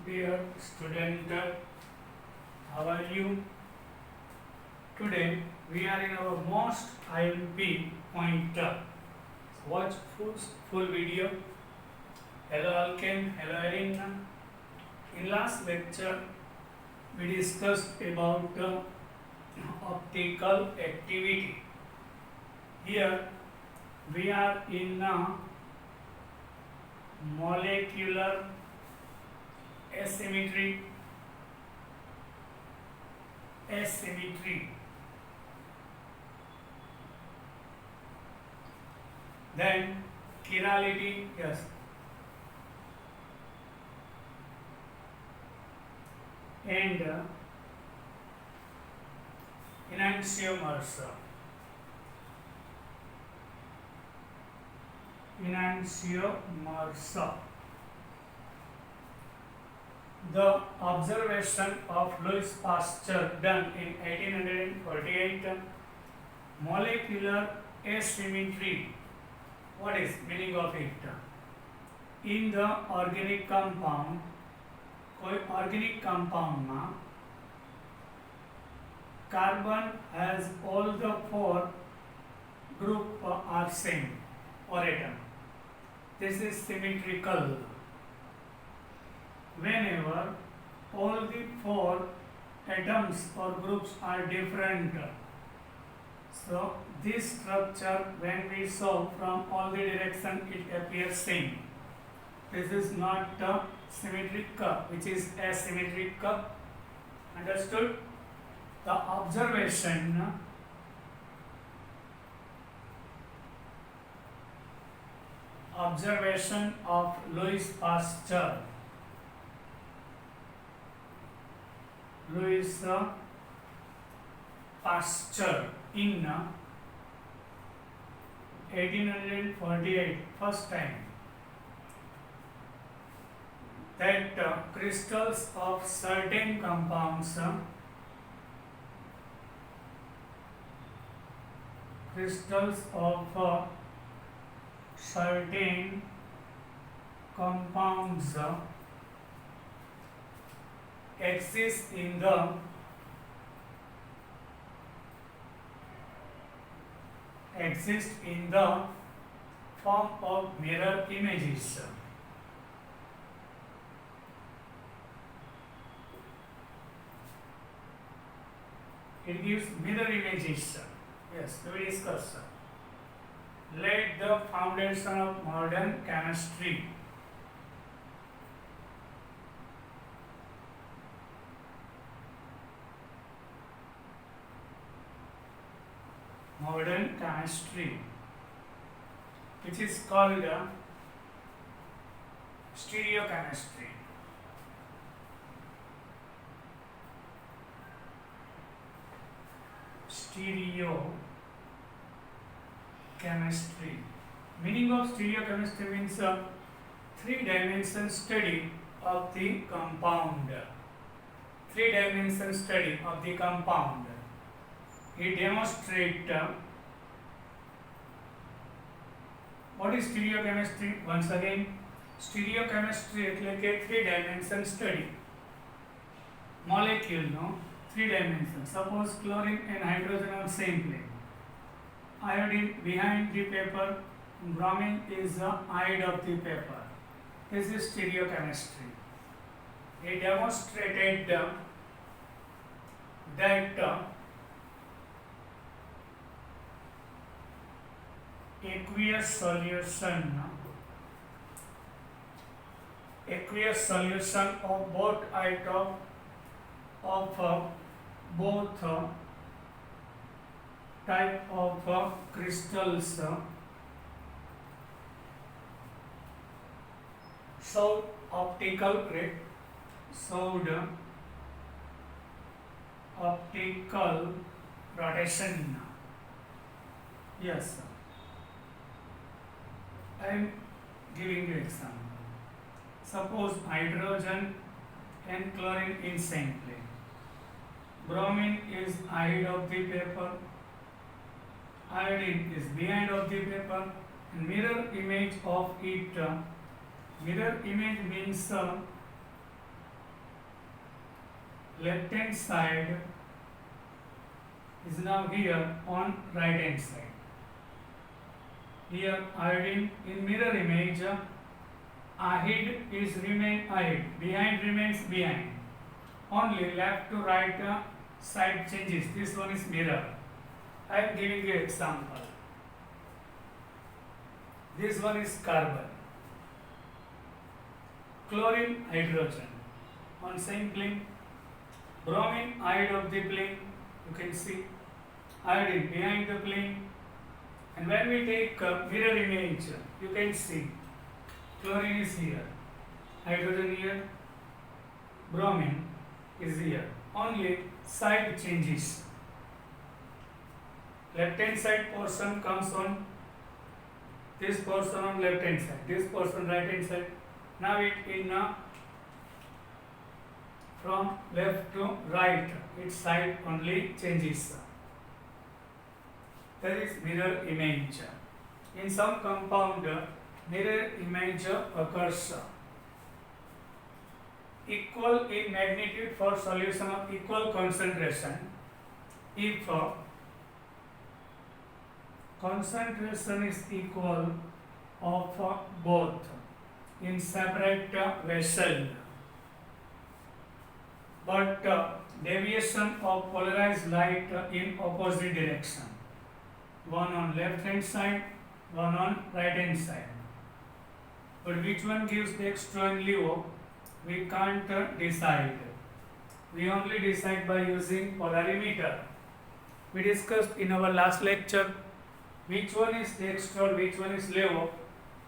Dear student, how are you? Today we are in our most IMP point. Watch full video. Hello Alken, hello Erin. In last lecture we discussed about optical activity. Here we are in molecular asymmetry. Then chirality, yes. And enantiomers. The observation of Louis Pasteur done in 1848, molecular asymmetry. What is meaning of it? In the organic compound, कोई organic compound में carbon has all the four group are same or atom. This is symmetrical. Whenever all the four atoms or groups are different, so this structure when we saw from all the direction it appears same. This is not symmetric, which is asymmetric. Understood? The observation of Louis Pasteur. Louis Pasteur in 1848, first time, that crystals of certain compounds exist in the form of mirror images. It gives mirror images. Yes, we will discuss. Laid the foundation of modern chemistry. Modern chemistry, which is called stereochemistry. Stereochemistry. Meaning of stereochemistry means a three-dimensional study of the compound. Three-dimensional study of the compound. He demonstrate what is stereochemistry. Once again, stereochemistry એટલે કે three dimension study. Molecule, no, three dimension. Suppose chlorine and hydrogen are same plane. Iodine behind the paper, bromine is the eye of the paper. This is stereochemistry. He demonstrated that aqueous solution of both type of crystals showed optical rotation. Yes, I am giving you example. Suppose hydrogen and chlorine in same plane. Bromine is ahead of the paper, iodine is behind of the paper, and mirror image of it. Mirror image means left hand side is now here on right hand side. Here iodine in mirror image, ahead is remain ahead, behind remains behind. Only left to right side changes. This one is mirror. I am giving you example. This one is carbon. Chlorine, hydrogen. On same plane. Bromine, ahead of the plane. You can see iodine behind the plane. And when we take mirror image, you can see chlorine is here, hydrogen here, bromine is here. Only side changes. Left hand side portion comes on this portion on left hand side, this portion right hand side. Now it in from left to right, its side only changes. That is mirror image. In some compound, mirror image occurs. Equal in magnitude for solution of equal concentration. If concentration is equal of both in separate vessel, but deviation of polarized light in opposite direction. One on left hand side, one on right hand side. But which one gives the extra and LEO, we can't decide. We only decide by using polarimeter. We discussed in our last lecture which one is the extra, which one is LEO.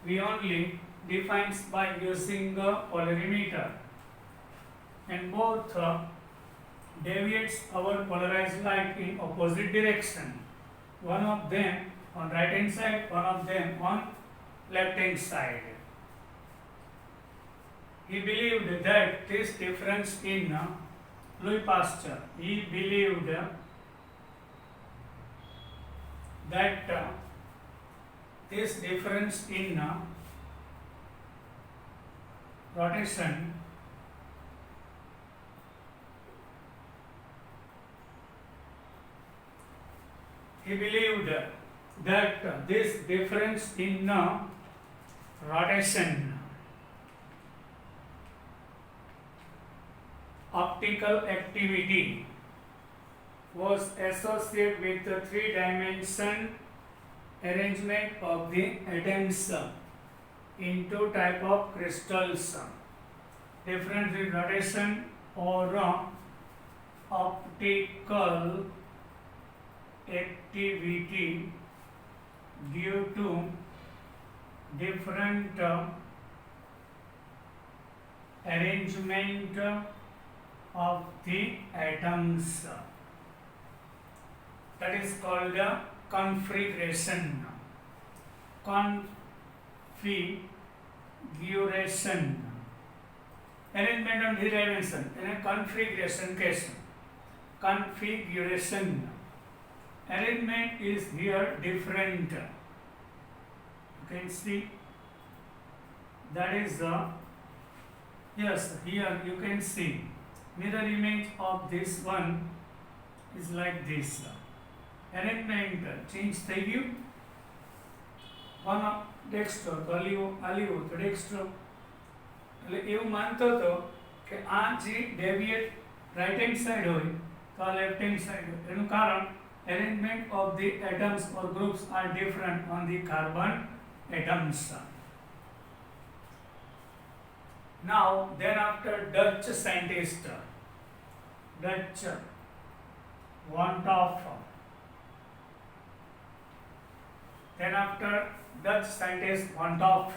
We only define by using the polarimeter. And both deviates our polarized light in opposite direction. One of them on right hand side, one of them on left hand side. He believed that this difference in Louis Pasteur, he believed that this difference in rotation he believed that this difference in rotation, optical activity, was associated with the three-dimension arrangement of the atoms in two type of crystals. Difference in rotation or optical activity due to different arrangement of the atoms. That is called configuration. Configuration. Arrangement on three dimension in a configuration case. Configuration. Arrangement is here different. You can see that is yes, here you can see mirror image of this one is like this. Arrangement change થઈ ગયું. One of dextro તો આલ્યું તો dextro. એટલે એવું માનતો હતો કે આ જે ડેવિએટ રાઈટ હેન્ડ સાઈડ હોય તો આ લેફ્ટ હેન્ડ સાઈડ હોય. એનું કારણ arrangement of the atoms or groups are different on the carbon atoms. Now, then after Dutch scientist, Dutch want of, then after Dutch scientist want of,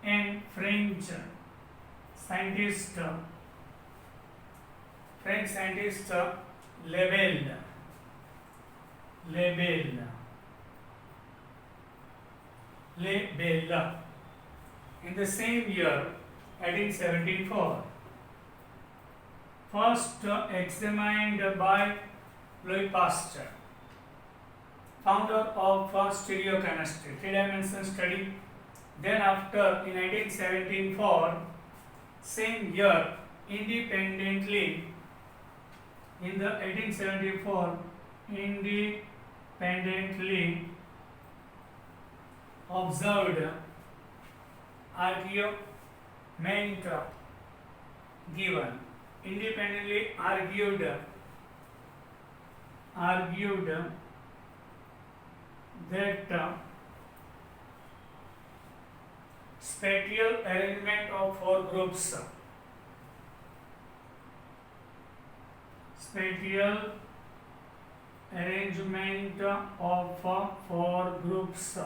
and French scientist Lebel in the same year 1874 first examined by Louis Pasteur, founder of stereochemistry, three-dimensional study. Then after in 1974 Same year, independently, in the 1874, independently observed argument given. Independently argued that spatial arrangement of four groups, spatial arrangement of four groups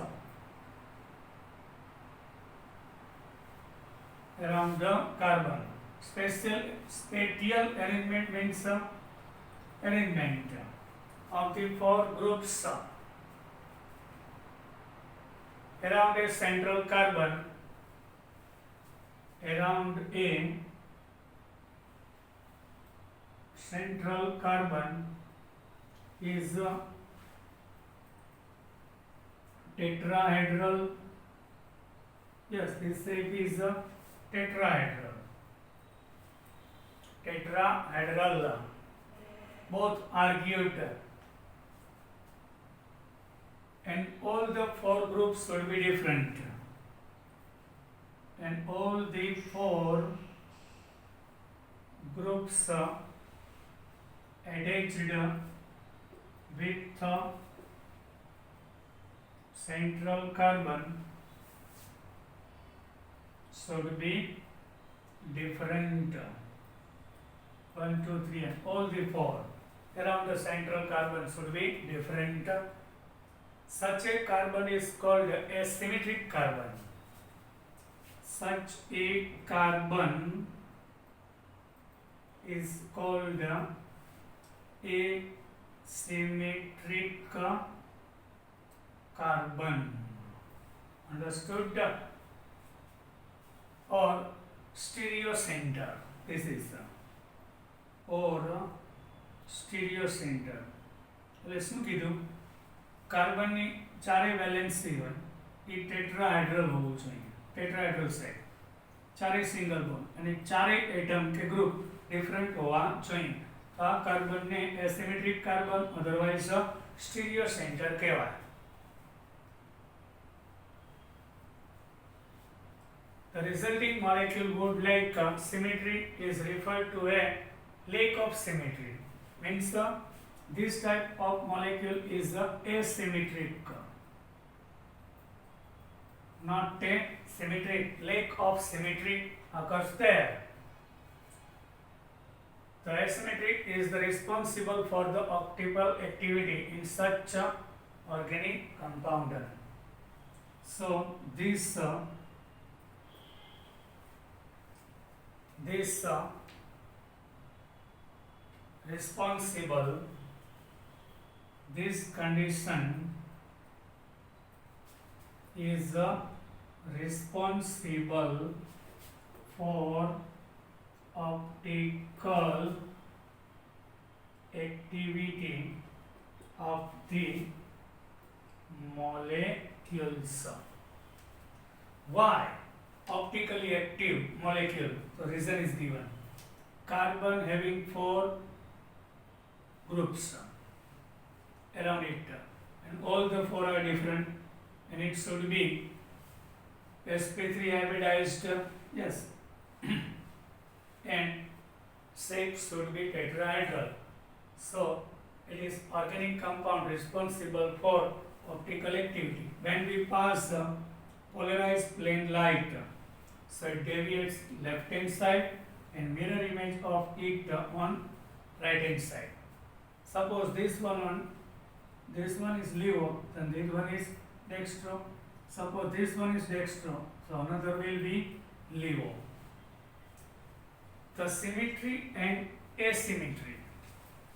around the carbon. Spatial arrangement means arrangement of the four groups around a central carbon, around a central carbon is tetrahedral. Yes, this shape is tetrahedral. Tetrahedral. Both argued, and all the four groups should be different. And all the four groups attached with central carbon should be different. 1, 2, 3, and all the four around the central carbon should be different. Such a carbon is called a symmetric carbon. Such a carbon is called a symmetric carbon. Understood? Or stereocenter. This is or stereocenter. એટલે શું કીધું? કાર્બનની ચારે valency હોય એ ટેટ્રાહાઇડ્રલ હોવું જોઈએ. ટેટ્રાહાઇડ્રલ side. ચારે single bond અને ચારે એટમ કે ગ્રુપ ડિફરન્ટ હોવા જોઈએ. તો આ કાર્બનને એસિમેટ્રિક કાર્બન અધરવાઇઝ સ્ટીરિયોસેન્ટર કહેવાય. The resulting molecule would lack symmetry is referred to a lack of symmetry. Means this type of molecule is asymmetric, not a symmetric. Lack of symmetry occurs there. The asymmetric is the responsible for the optical activity in such organic compound. So this responsible, this condition is responsible for optical activity of the molecules. Why optically active molecule? The reason is given. Carbon having four groups around it, and all the four are different, and it should be sp3 hybridized, yes, and shape should be tetrahedral. So it is organic compound responsible for optical activity. When we pass the polarized plane light, so it deviates left hand side and mirror image of it on right hand side. Suppose this one is levo, then this one is dextro. Suppose this one is dextro, so another will be levo. The symmetry and asymmetry.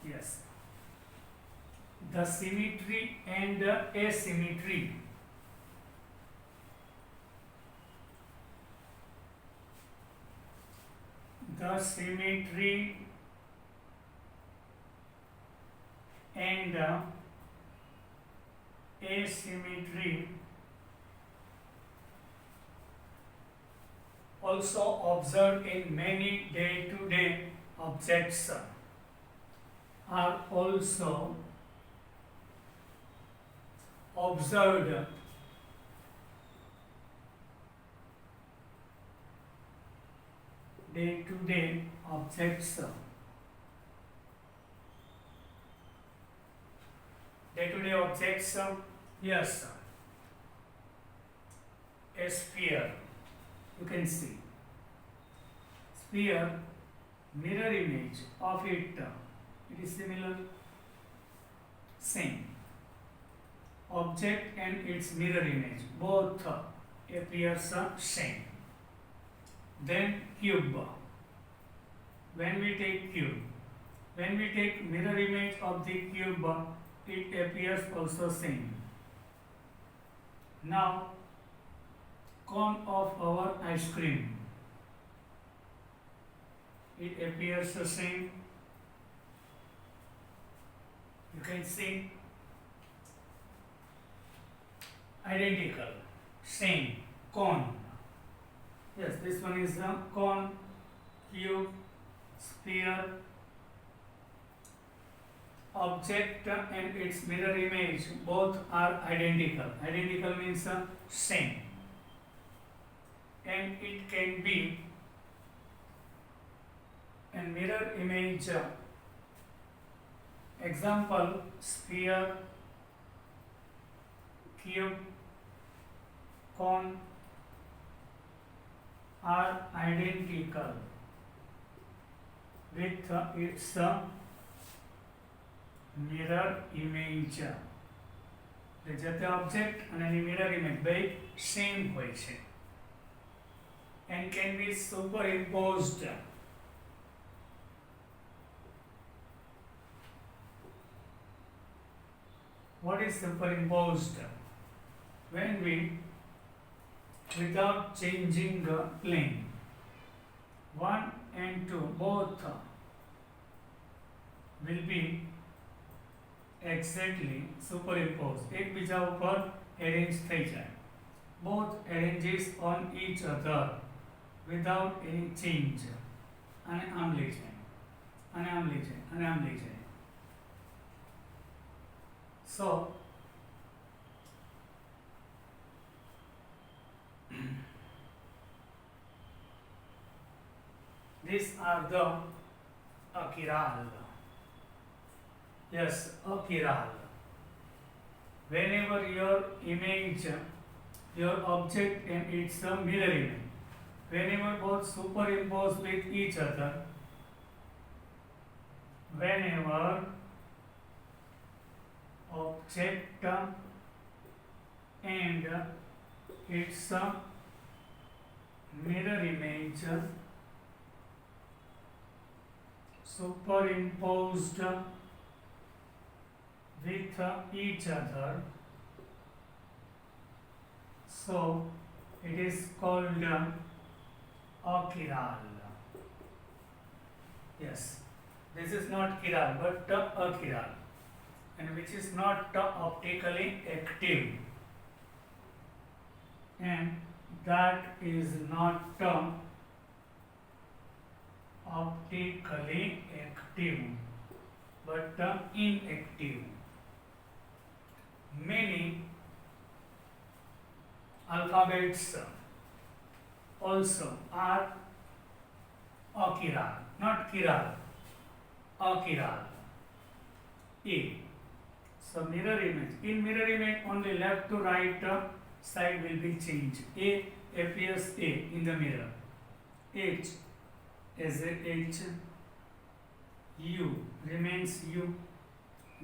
Yes. The symmetry and asymmetry. The symmetry and asymmetry also observed in many day-to-day objects. Are also observed day-to-day objects. Day-to-day objects, yes, a sphere, you can see sphere, mirror image of it is similar, same object and its mirror image both appears same. Then cube, when we take mirror image of the cube, it appears also same. Now cone of our ice cream, it appears the same, you can see identical, same cone. Yes, this one is the cone, cube, sphere, object and its mirror image both are identical. Identical means same, and it can be a mirror image. Example, sphere, cube, cone are identical with its mirror image. જે object અને એની mirror image બે same હોય છે and can be superimposed. What is superimposed? When we, without changing the plane, 1 and 2 both will be exactly superimposed. एक बीजा ऊपर arrange થઈ જાય. Both arranges on each other without any change. અને આમ લઈ જાય, અને આમ લઈ જાય, અને આમ લઈ જાય. So these are the achiral. Yes, achiral. Whenever your image, your object and its mirror image, whenever both superimpose with each other, whenever object and its mirror image superimposed with each other, so it is called achiral. Yes, this is not chiral but achiral, and which is not optically active, and that is not optically active but inactive. Many alphabets also are achiral, not chiral, achiral. A. So mirror image. In mirror image, only left to right side will be changed. A appears A in the mirror. H as a H. U remains U.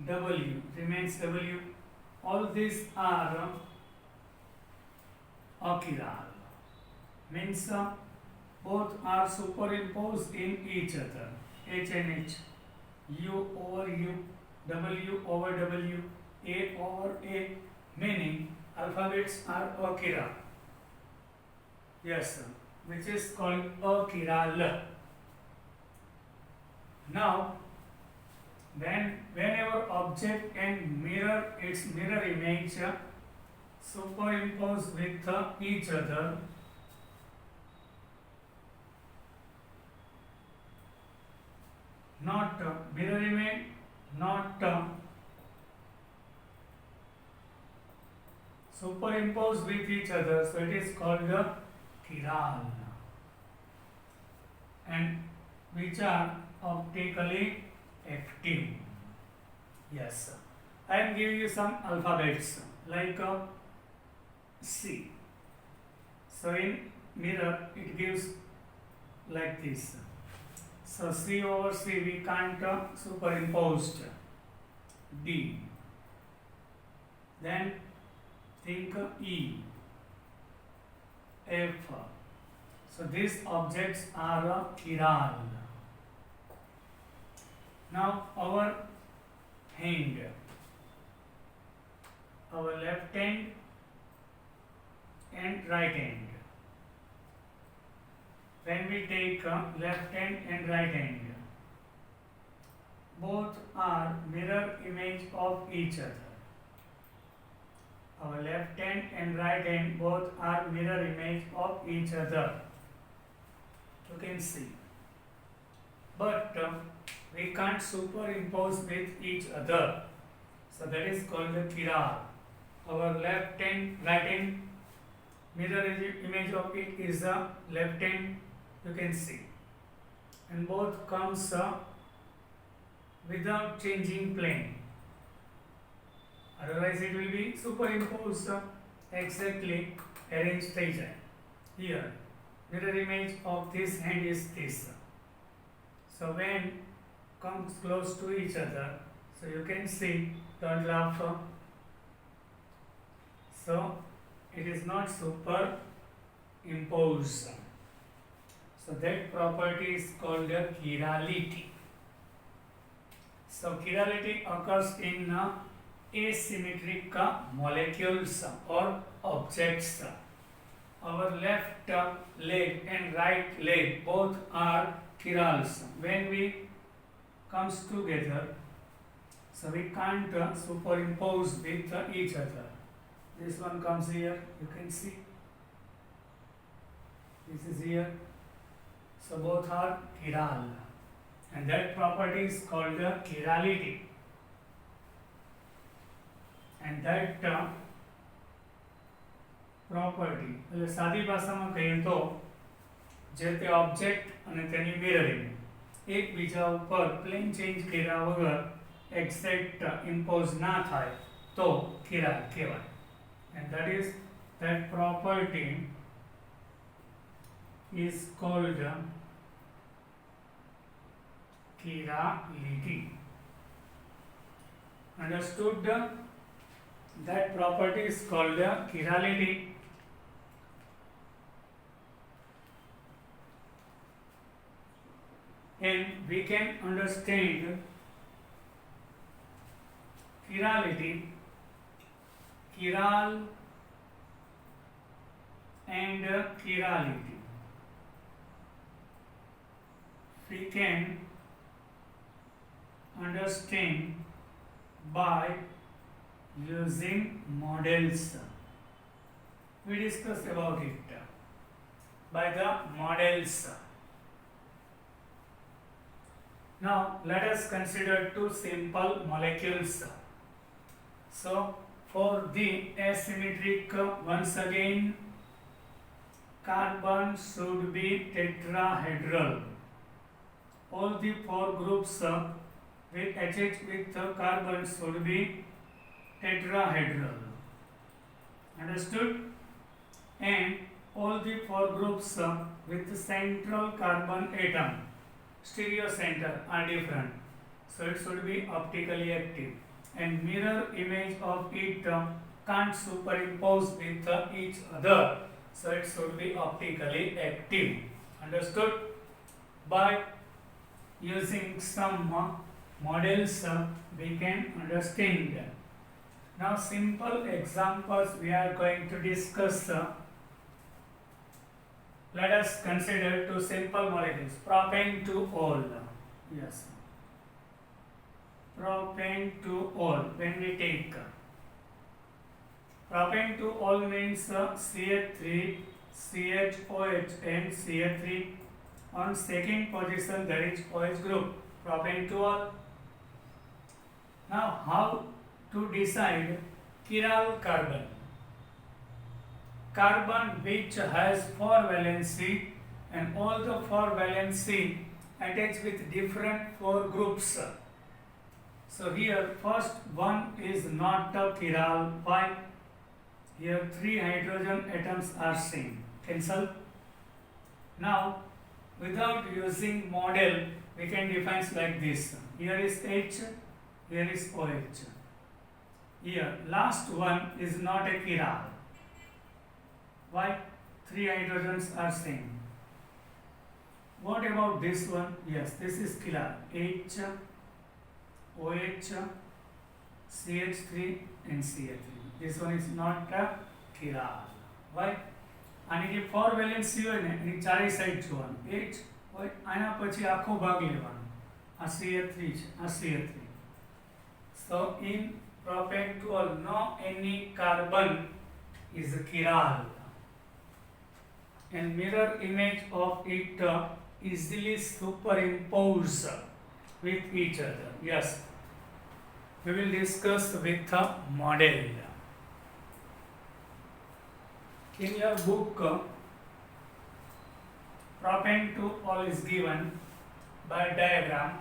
W remains W. All these are achiral. Means both are superimposed in each other. H and H. U over U. W over W, A over A, meaning alphabets are achiral. Yes, sir. Which is called achiral. Now, whenever object and mirror, its mirror image superimpose with each other, superimposed with each other, so it is called the chiral, and which are optically active. Yes, I am giving you some alphabets like C. So in mirror it gives like this. So C over C we can't superimposed. D. Then think E, F. So these objects are chiral. Now our hand, our left hand and right hand. When we take left hand and right hand, both are mirror image of each other. Our left hand and right hand both are mirror image of each other. You can see. But we can't superimpose with each other. So that is called the chiral. Our left hand, right hand, mirror image of it is the left hand, you can see. And both comes without changing plane. Otherwise it will be superimposed exactly arranged થઈ જાય. Here, mirror image of this hand is this. So when comes close to each other, so you can see, don't laugh. So it is not superimposed. So that property is called chirality. So chirality occurs in asymmetric molecules or objects. Our left leg and right leg both are chirals. When we comes together, so we can't superimpose with each other. This one comes here, you can see. This is here. So both are chiral. And that property is called chirality. And that property, સાદી ભાષામાં કહીએ તો જે તે object અને તેની mirror image એકબીજા ઉપર પ્લેન ચેન્જ કર્યા વગર એક્ઝેક્ટ ઇમ્પોઝ ના થાય તો chiral કહેવાય. And that property is called chirality. Understood? That property is called chirality. And we can understand chirality, chiral and chirality. We can understand by using models. We discussed about it by the models. Now let us consider two simple molecules. So for the asymmetric, once again carbon should be tetrahedral. All the four groups with attached with the carbon should be tetrahedral. Understood? And all the four groups with central carbon atom, stereo center, are different. So it should be optically active. And mirror image of it can't superimpose with each other. So it should be optically active. Understood? By using some models we can understand. Now simple examples we are going to discuss. Let us consider two simple molecules, propane to all. Yes, propane to all. When we take propane to all means CH3, CHOH and CH3. On second position there is OH group, propane to all. Now how to decide chiral carbon? carbon which has 4 valency and all the 4 valency attached with different 4 groups. So here first one is not a chiral. Why? Here 3 hydrogen atoms are seen. Cancel. Now without using model we can define like this. Here is H, here is OH. Here last one is not a chiral. Why? 3 hydrogens are same. What about this one? Yes, this is chiral. H, OH, CH3 and CH3. This one is not a chiral. Why? આની જે 4 valency હોય ને એની ચારે side જોવાનું. H હોય આના પછી આખો ભાગ લેવાનો. આ CH3 છે, આ CH3. So in propanol no any carbon is chiral and mirror image of it easily superimpose with each other. Yes, we will discuss with a model. In your book propanol is given by diagram.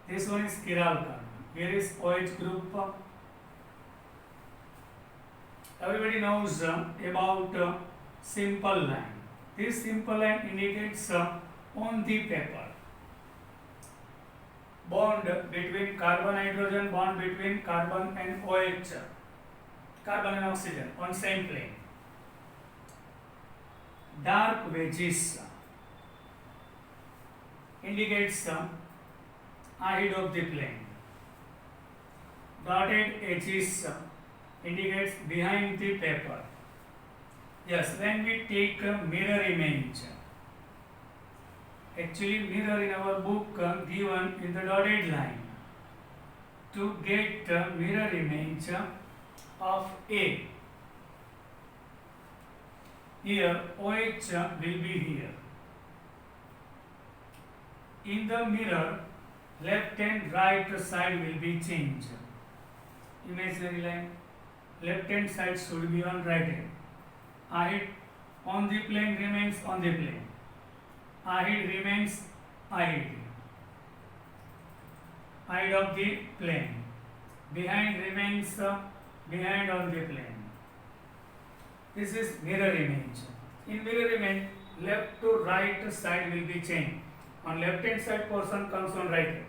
This one is chiral carbon. Here is OH group. Everybody knows about simple line. This simple line indicates on the paper bond between carbon hydrogen, bond between carbon and OH, carbon and oxygen on same plane. Dark wedges indicates ahead of the plane. Dotted edges indicates behind the paper. Yes, when we take a mirror image, actually mirror in our book given in the dotted line. To get mirror image of A, here OH will be here. In the mirror, left and right side will be changed. Imaginary line, left hand side should be on right hand. Ahead on the plane remains on the plane. Ahead remains ahead. Ahead of the plane. Behind remains behind on the plane. This is mirror image. In mirror image, left to right side will be changed. On left hand side portion comes on right hand.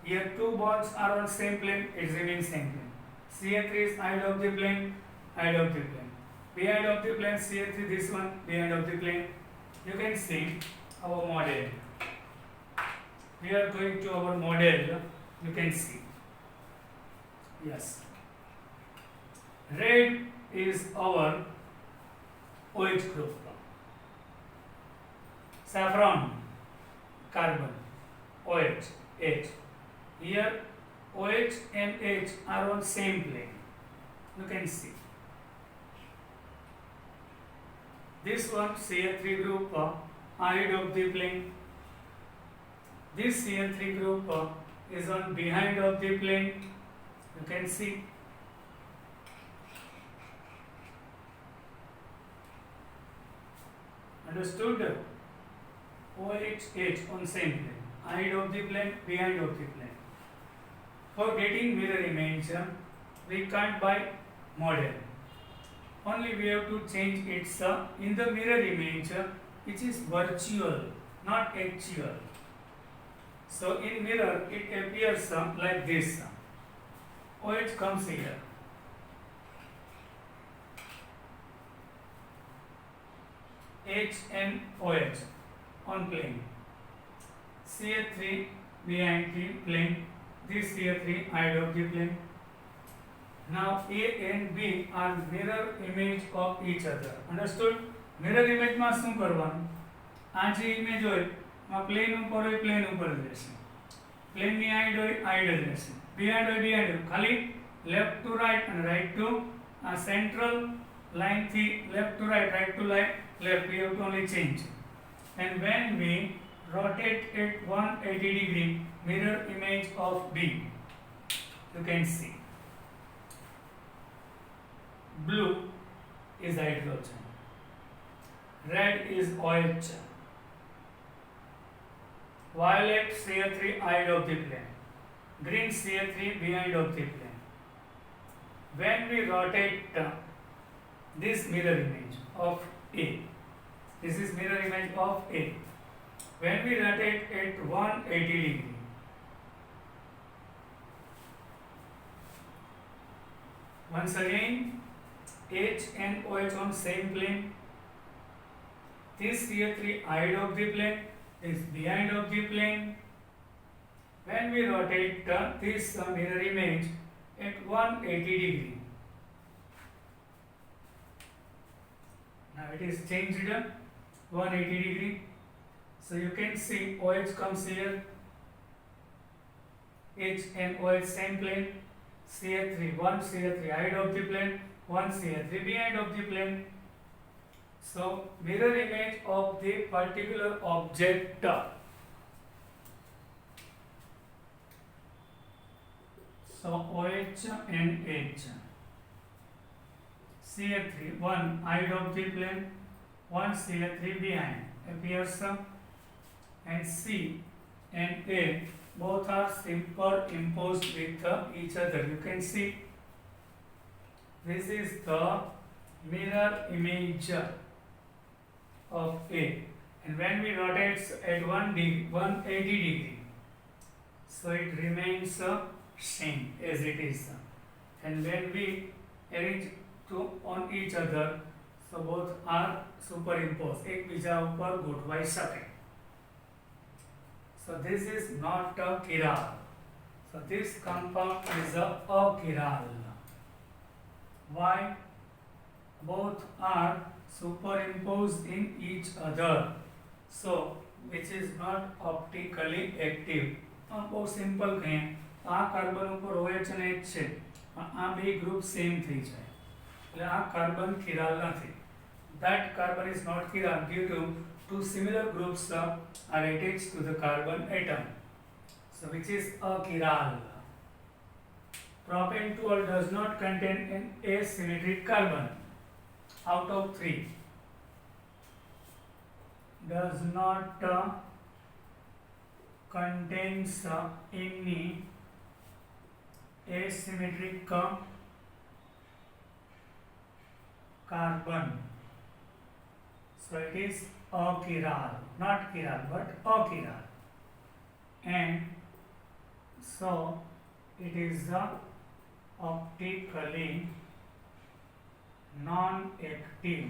Here 2 bonds are on same plane, it remains same plane. CH3 is ahead of the plane, ahead of the plane. Behind of the plane, CH3, this one, behind of the plane. You can see our model. We are going to our model, you can see. Yes. Red is our OH group. Saffron, carbon, OH, H. Here OH and H are on same plane. You can see. This one CH3 group ahead of the plane. This CH3 group is on behind of the plane. You can see. Understood? OH on same plane. Ahead of the plane, behind of the plane. For getting mirror image, we can't buy model. Only we have to change its in the mirror image, which is virtual, not actual. So in mirror, it appears like this. OH comes here. H and OH on plane. CH3 behind the plane. This CH3 ahead of the plane. Now A and B are mirror image of each other. Understood? Mirror image માં શું કરવાનું? આ જે image હોય આ plane ઉપર હોય plane ઉપર જ રહેશે. પ્લેન ની હાઈટ હોય હાઈટ જ રહેશે. બિહાઇન્ડ હોય બિહાઇન્ડ હોય. ખાલી લેફ્ટ ટુ રાઈટ અને રાઈટ ટુ સેન્ટ્રલ લાઈન થી left to right, right to left, we have to only change. And when we rotate it 180 degree, mirror image of B, you can see blue is hydrogen. Red is OH. Violet CH3 ahead of the plane. Green CH3 behind of the plane. When we rotate this mirror image of A, this is mirror image of A. When we rotate at 180 degree, once again H and OH on same plane. This CH3 ahead of the plane, this behind of the plane. When we rotate this mirror image at 180 degree, now it is changed 180 degree. So you can see OH comes here, H and OH same plane, CH3, one CH3 ahead of the plane, one CH3 behind of the plane. So mirror image of the particular object. So OH and H, CH3, one ahead of the plane, one CH3 behind appears, and C and A both are superimposed with each other. You can see this is the mirror image of A, and when we rotate at 180 degree, so it remains same as it is, and when we arrange to on each other, so both are superimposed, एक बीजा ऊपर गोठवाई सके. So this is not a chiral. So this compound is a achiral. Why? Both are superimposed in each other. So which is not optically active. બહુ simple કહીએ, આ carbon ઉપર OH અને H છે, આ બે ગ્રુપ સેમ થઈ જાય, એટલે આ કાર્બન chiral નથી. That carbon is not chiral due to two similar groups are attached to the carbon atom, so which is achiral. Propane 12 does not contain an asymmetric carbon. Out of 3, does not contains any asymmetric carbon. So it is achiral, not chiral but achiral, and so it is optically non-active.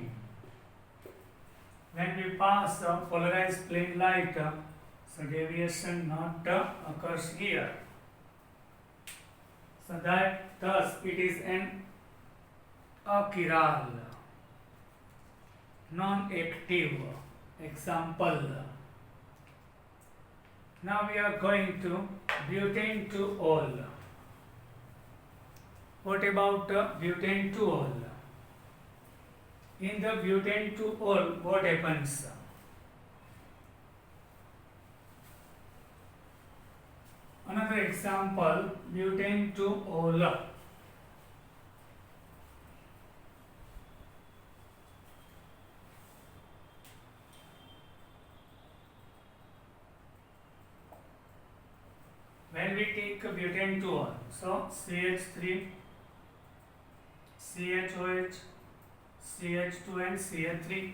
When we pass polarized plane light, so deviation not occurs here. So that thus it is an achiral, non-active. Example. Now we are going to butane 2-ol. What about butane 2-ol? In the butane 2-ol, what happens? Another example, butane 2-ol. When we take butane 2-ol, so CH3, CHOH, CH2 and CH3.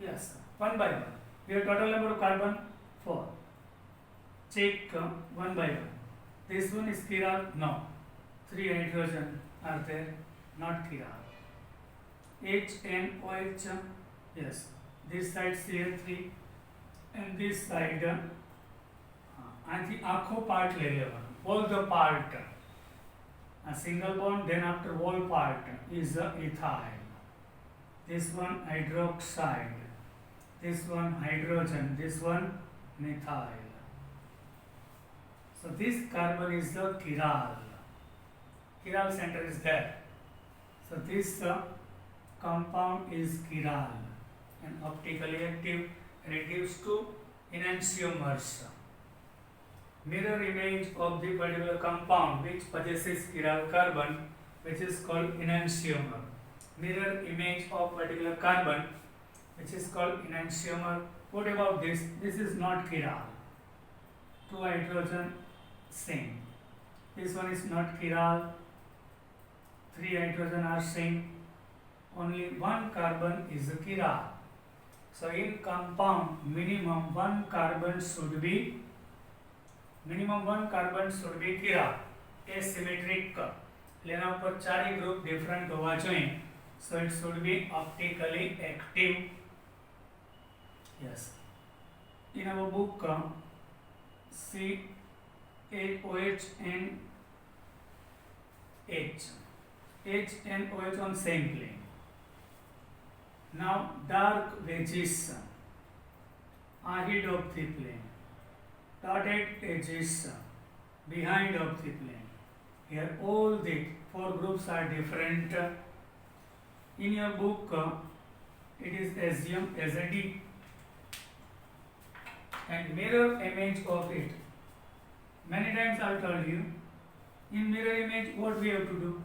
Yes, one by one. Your total number of carbon 4. Check one by one. This one is chiral? No. 3 hydrogen are there, not chiral. H and OH, yes. This side CH3 and this side, and the आखो part ले लेवन. All the part. A single bond, then after whole part is ethyl. This one hydroxide, this one hydrogen, this one methyl. So this carbon is the chiral. Chiral center is there. So this compound is chiral and optically active, and it gives two enantiomers. Mirror image of the particular compound which possesses chiral carbon, which is called enantiomer. mirror image of particular carbon, which is called enantiomer. What about this? This is not chiral. Two hydrogen same. This one is not chiral. Three hydrogen are same. Only one carbon is a chiral. So in compound, minimum one carbon should be chiral. Asymmetric. लेना पर चारी group different होवा चाहिए. So it should be optically active. Yes. In our book, CaOH and H and OH on same plane. Now dark wedges ahead of the plane, dotted edges behind of the plane. Here all the four groups are different. In your book, it is assumed as a D, and mirror image of it. Many times I told you, in mirror image what we have to do?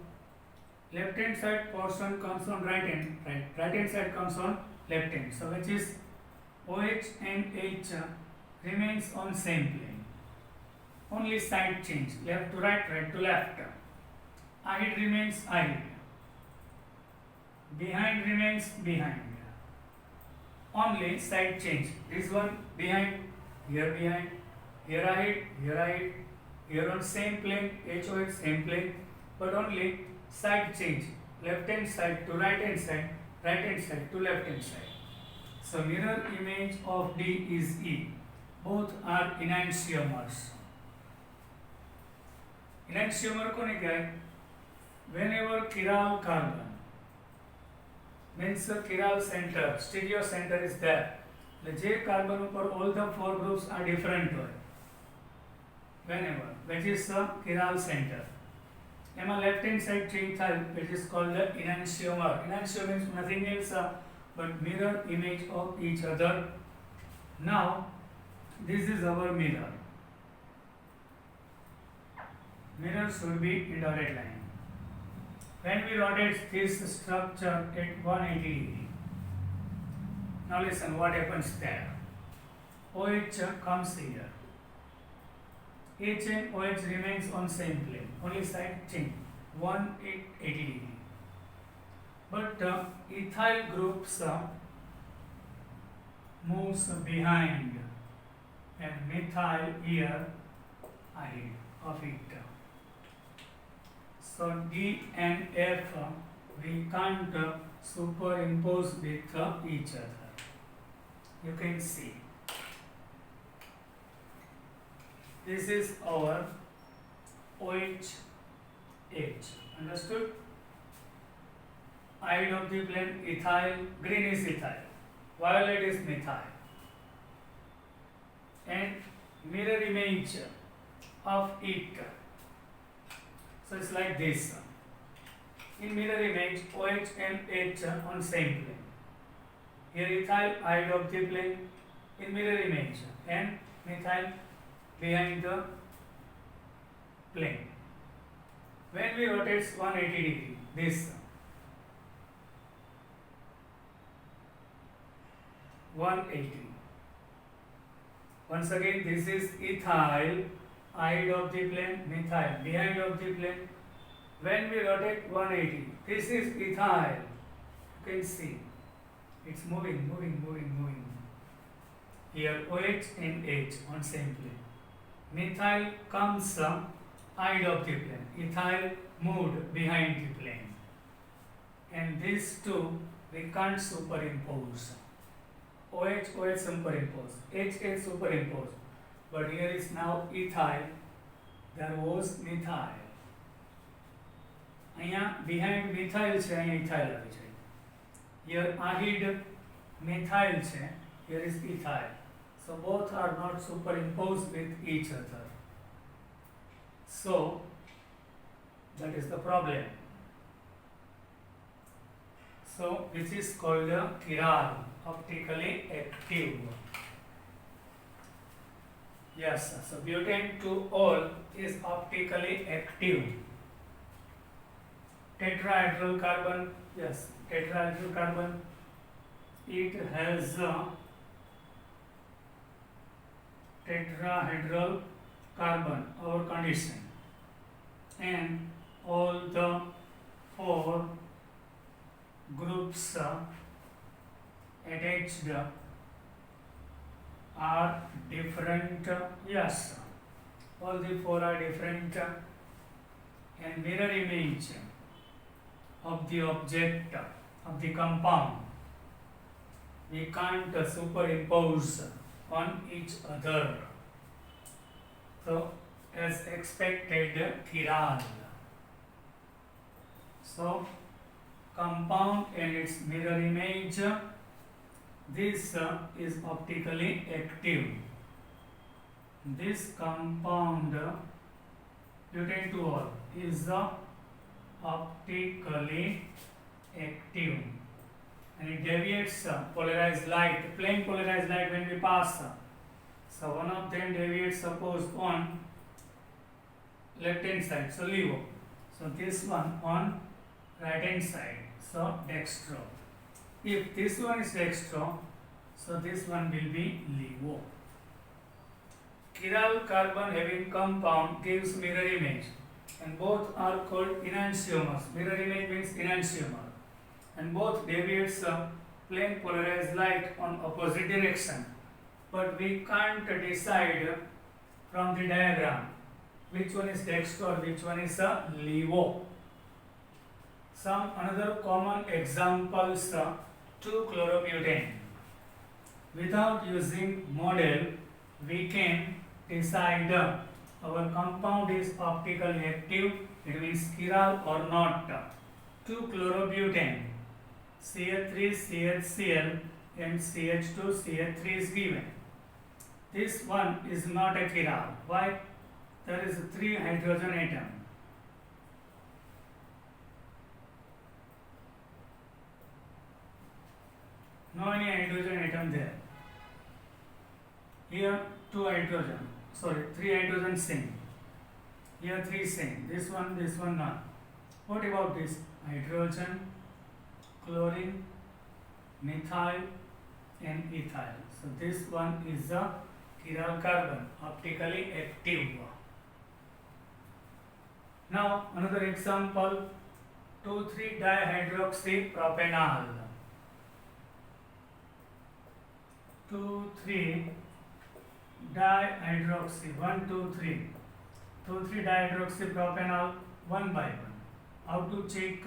Left hand side portion comes on right hand side comes on left hand. So which is OH and H remains on same plane. Only side change, left to right, right to left. Ahead remains ahead. Behind remains behind. Only side change. This one behind, here ahead, here on same plane, HOH same plane, but only side change. Left hand side to right hand side to left hand side. So mirror image of D is E. Both are enantiomers. Enantiomer को नहीं कहे. Whenever chiral carbon means chiral center, stereo center is there. J carbon ऊपर all the four groups are different હોય. Whenever, which is the chiral center. एमा left hand side change થાય, which is called the enantiomer. Enantiomer means nothing else but mirror image of each other. Now, this is our mirror. Mirror should be in dotted line. When we rotate this structure at 180 degree, now listen what happens there. OH comes here. H and OH remains on same plane. Only side change 180 degree. But ethyl groups moves behind and methyl here ahead of it. So D and F we can't superimpose with each other. You can see. This is our OH. Understood? Ahead of the plane ethyl, green is ethyl, violet is methyl. And mirror image of it. So it's like this. In mirror image, OH and H on same plane. Here ethyl ahead of the plane in mirror image and methyl behind the plane. When we rotate 180 degree, this 180. Once again, this is ethyl ahead of the plane, methyl behind of the plane. When we rotate 180, this is ethyl. You can see it's moving. Here OH and H on same plane. Methyl comes ahead of the plane. Ethyl moved behind the plane. And these two we can't superimpose. OH superimpose, H superimpose. But here is now ethyl, there was methyl. અહીંયા behind methyl છે, અહીંયા ethyl આવી છે. Here ahead methyl છે, here is ethyl. So both are not superimposed with each other. So that is the problem. So this is called a chiral, optically active. Yes, so butane 2-ol is optically active. tetrahedral carbon. Yes, tetrahedral carbon. It has a tetrahedral carbon, our condition, and all the four groups attached are different. Yes, all the four are different, and mirror image of the object of the compound we can't superimpose on each other. So, as expected, chiral. So, compound and its mirror image, this is optically active. This compound butane 2 is optically active, and it deviates polarized light, plain polarized light when we pass. So one of them deviates, suppose on left hand side, so LEVO. So this one on right hand side, so dextro. If this one is dextro, so this one will be LEVO. Chiral carbon having compound gives mirror image, and both are called enantiomers. Mirror image means enantiomer, and both deviates plane polarized light on opposite direction. But we can't decide from the diagram which one is dextro or which one is LEVO. Some another common examples 2-chloroputane. Without using model, we can decide our compound is optically active, it means chiral or not. 2-chloroputane, CH3 CHCl and CH2 CH3 is given. This one is not a chiral. Why? There is 3 hydrogen atom. No any hydrogen atom there. Here 2 hydrogen, sorry 3 hydrogen same. Here 3 same. This one not. What about this? Hydrogen, chlorine, methyl and ethyl. So this one is a chiral carbon, optically active. Now another example, 2,3-dihydroxypropanol. 2,3-dihydroxy, 1, 2, 3. 2,3-dihydroxypropanol 1 by 1. How to check?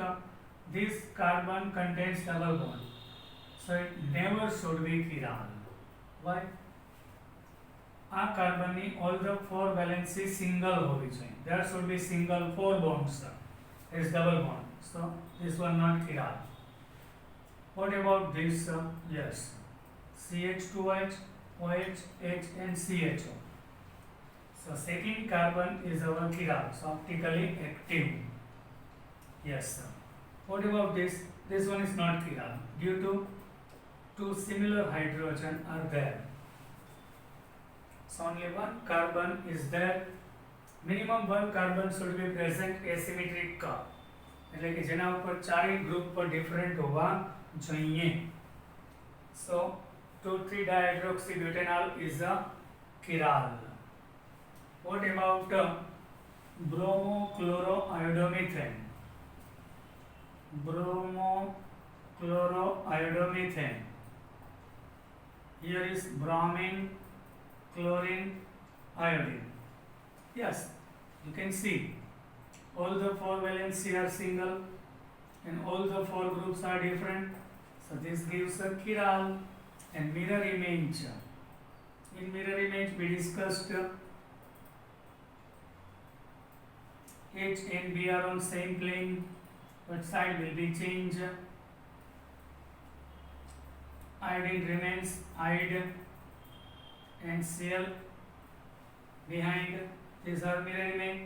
This carbon contains double bond, so it never should be chiral. Why? આ કાર્બનની all the 4 valency single હોવી જોઈએ. There should be single 4 bonds. There is double bond, so this one not chiral. What about this? Yes, CH2H, OH, H and CHO. So second carbon is our chiral, so optically active. Yes, sir. What about this? This one is not chiral due to 2 similar hydrogen are there. So only 1 carbon is there. Minimum 1 carbon should be present asymmetric का, એટલે કે જેના ઉપર ચારેય group પર different હોવા જોઈએ. So 2,3-dihydroxybutanol is a chiral. What about bromochloroiodomethane? Bromochloroiodomethane. Here is bromine, chlorine, iodine. Yes, you can see all the 4 valency are single and all the 4 groups are different. So this gives a chiral. And mirror image. In mirror image we discussed H and B are on same plane, but side will be changed. Iodine remains iode and Cl behind. These are mirror image.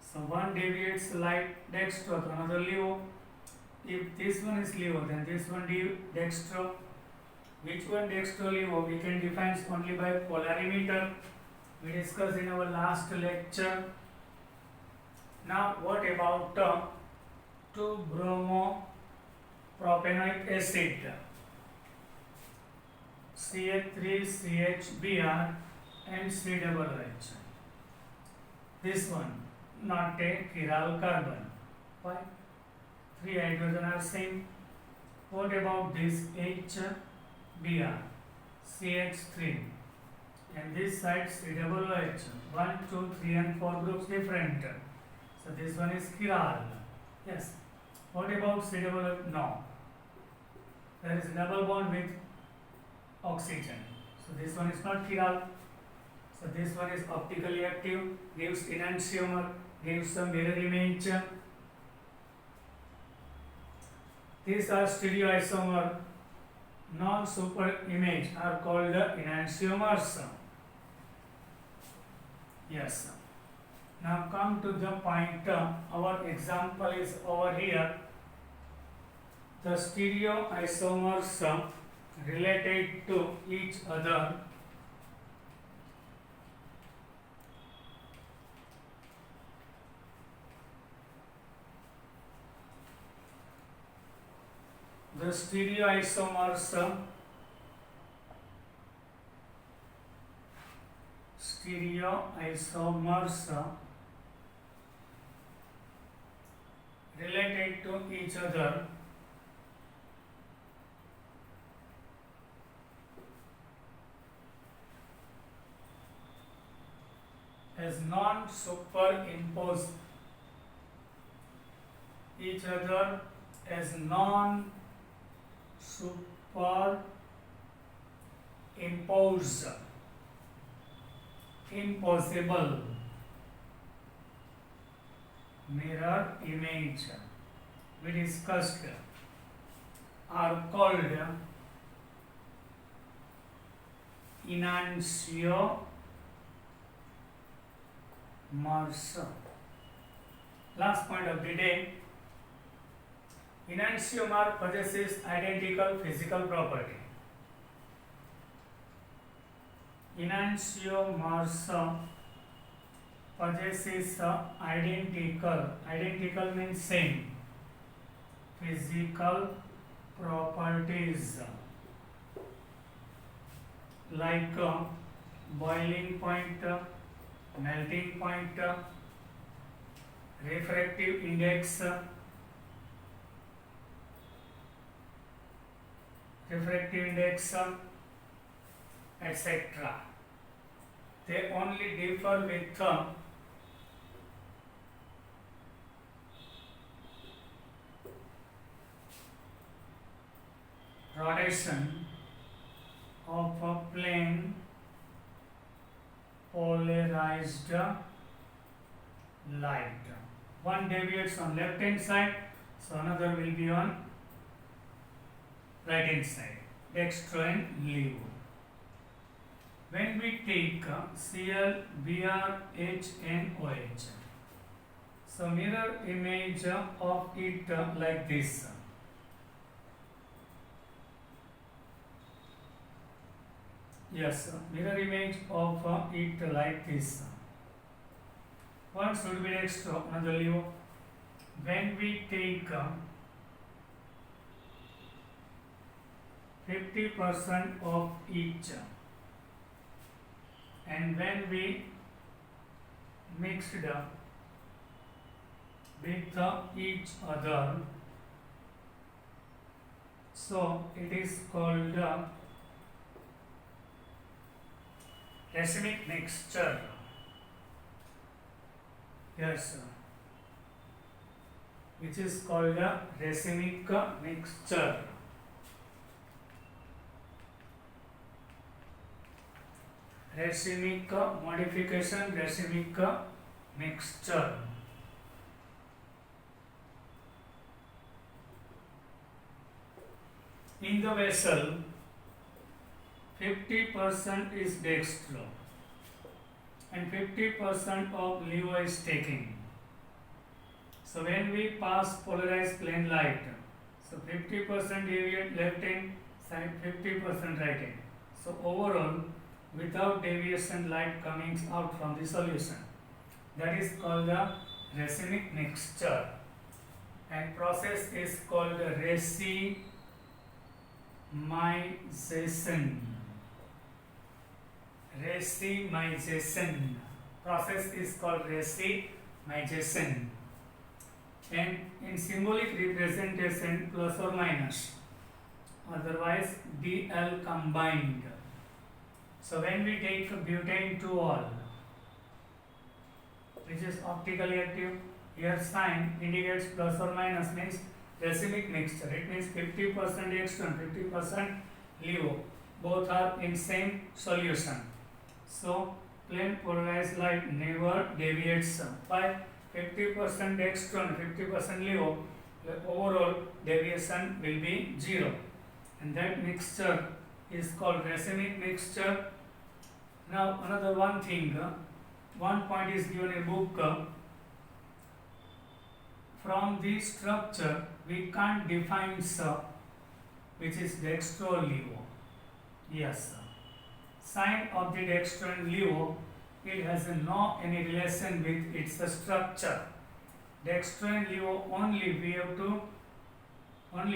So one deviates light dextro to another LEVO. If this one is LEVO, then this one dextro. Which one dextro LEVO we can define only by polarimeter. We discussed in our last lecture. Now what about 2-bromopropanoic acid, CH3CHBr and COOH. This one not a chiral carbon. Why? 3 hydrogen are same. What about this HBr, CH3 and this side COOH? 1, 2, 3 and 4 groups different. So this one is chiral. Yes. What about COOH? No. There is double bond with oxygen. So this one is not chiral. So this one is optically active, gives enantiomer, gives some mirror image. These are stereoisomer, non-super image are called enantiomers. Yes. Now come to the point. Our example is over here. The stereoisomers related to each other stereoisomers related to each other as non-superimposed each other as non-superimposed, impossible mirror image we discussed are called enantiomers. Last point of the day. Enantiomer possesses identical physical property. Enantiomers possesses identical means same, physical properties like boiling point, melting point, refractive index, etc. They only differ with rotation of a plane polarized light. One deviates on left hand side, so another will be on right hand side, dextro and levo. When we take Cl, Br, HNOH, so mirror image of it like this. Yes, mirror image of it like this. One should be dextro, another levo. When we take 50% of each, and when we mixed with each other, so it is called racemic mixture. Yes, which is called a racemic mixture. Racemic modification, racemic mixture. In the vessel, 50% is dextro and 50% of levo is taking. So when we pass polarized plane light, so 50% deviate left hand side, 50% right hand. So overall, without deviation, light coming out from the solution. That is called the racemic mixture. and process is called racemization. Racemization. Process is called racemization. And in symbolic representation, plus or minus, otherwise Dl combined. So when we take butane 2-ol, which is optically active, here sign indicates plus or minus, means racemic mixture. It means 50% dextran, 50% LiO. Both are in same solution. So plain polarized light never deviates by 50% dextran, 50% LiO. The overall deviation will be 0, and that mixture is called racemic mixture. Now another one thing, one point is given in book. From this structure we can't define which is dextro-LiO. Yes, sign of the dextro and LiO, it has no any relation with its structure. Dextro and LiO only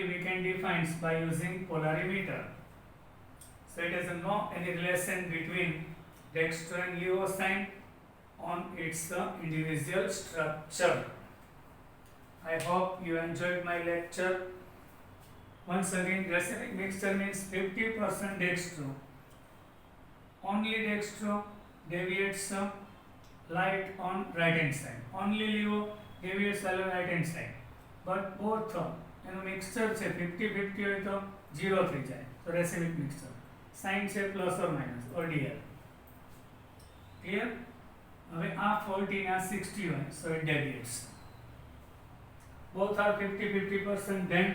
we can define by using polarimeter. So it has no any relation between dextro and LiO sign on its individual structure. I hope you enjoyed my lecture. Once again, racemic mixture means 50% dextro. Only dextro deviates light on right hand side. Only LiO deviates light on right hand side. But both mixture છે 50-50 હોય તો 0 થઈ જાય. તો racemic mixture. Sign છે plus or minus or dl. Clear? હવે આ 40 અને આ 60 હોય, so it deviates. Both are 50-50%, then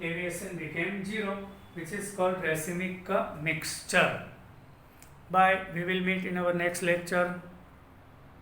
deviation became 0, which is called racemic mixture. Bye. We will meet in our next lecture.